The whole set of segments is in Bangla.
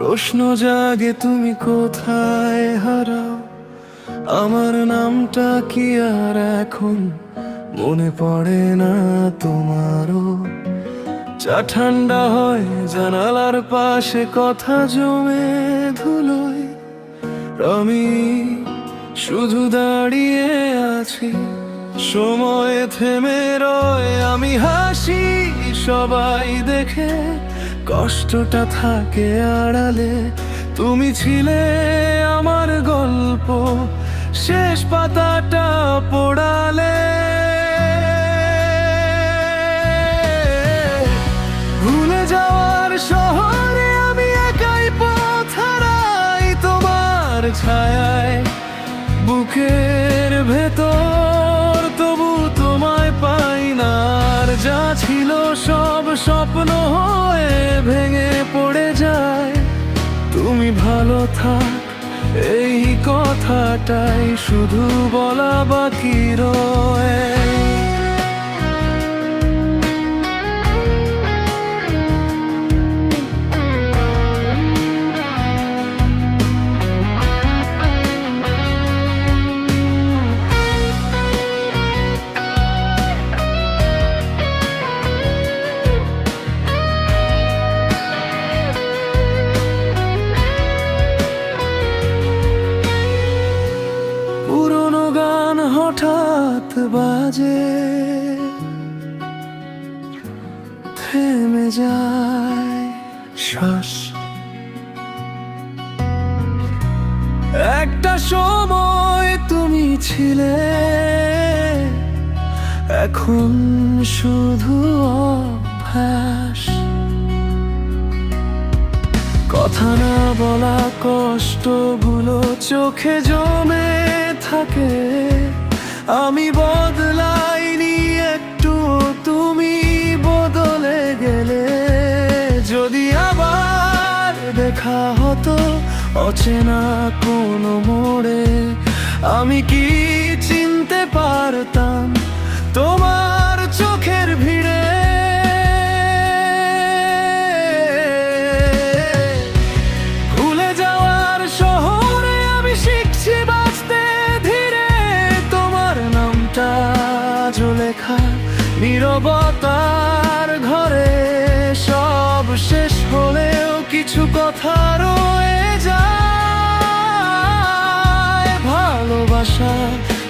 প্রশ্ন জাগে তুমি কোথায় হারাও, আমার নামটা কি আর এখন মনে পড়ে না তোমারও? চা ঠান্ডা হয় জানালার পাশে, কথা জমে ধুলোয়, আমি শুধু দাঁড়িয়ে আছি, সময় থেমে রয়। আমি হাসি সবাই দেখে, কষ্টটা থাকে আড়ালে। তুমি ছিলে আমার গল্প, শেষ পাতাটা পোড়ালে। ভুলে যাওয়ার শহরে আমি একাই পথ হারাই, তোমার ছায়ায় বুকের ভেতর, তবু তোমায় পাই না। আর যা ছিল সব স্বপ্ন হয়ে ভেঙে পড়ে যায়। তুমি ভালো থাক, এই কথাটাই শুধু বলা বাকি রয়। পুরনো গান হঠাৎ বাজে, থেমে যায় শ্বাস। একটা সময় তুমি ছিলে, এখন শুধু অভ্যাস। কথা না বলা কষ্টগুলো চোখে জমে থাকে। আমি বদলাইনি একটু, তুমি বদলে গেলে। যদি আবার দেখা হতো অচেনা কোনো মোড়ে, আমি কি চিনতে পারতাম তোমার চোখের ভিড়ে? ভুলে যাওয়ার শহরে আমি শিখছি বাঁচতে ধীরে। তোমার নামটা লেখা নীরবতার ঘরে, সব শেষ হলেও কিছু কথা রয়ে যায়। ভালোবাসা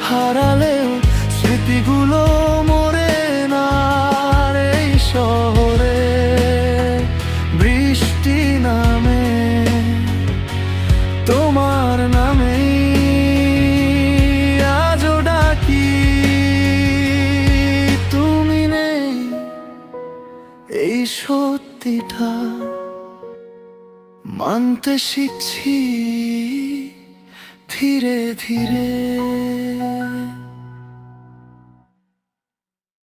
হারালেও স্মৃতিগুলো মরে না। আর এই শহরে বৃষ্টি নামে তোমার নামেই আজও ডাকি। তুমি নেই, এই সত্যিটা মানতে শিখছি ধীরে ধীরে।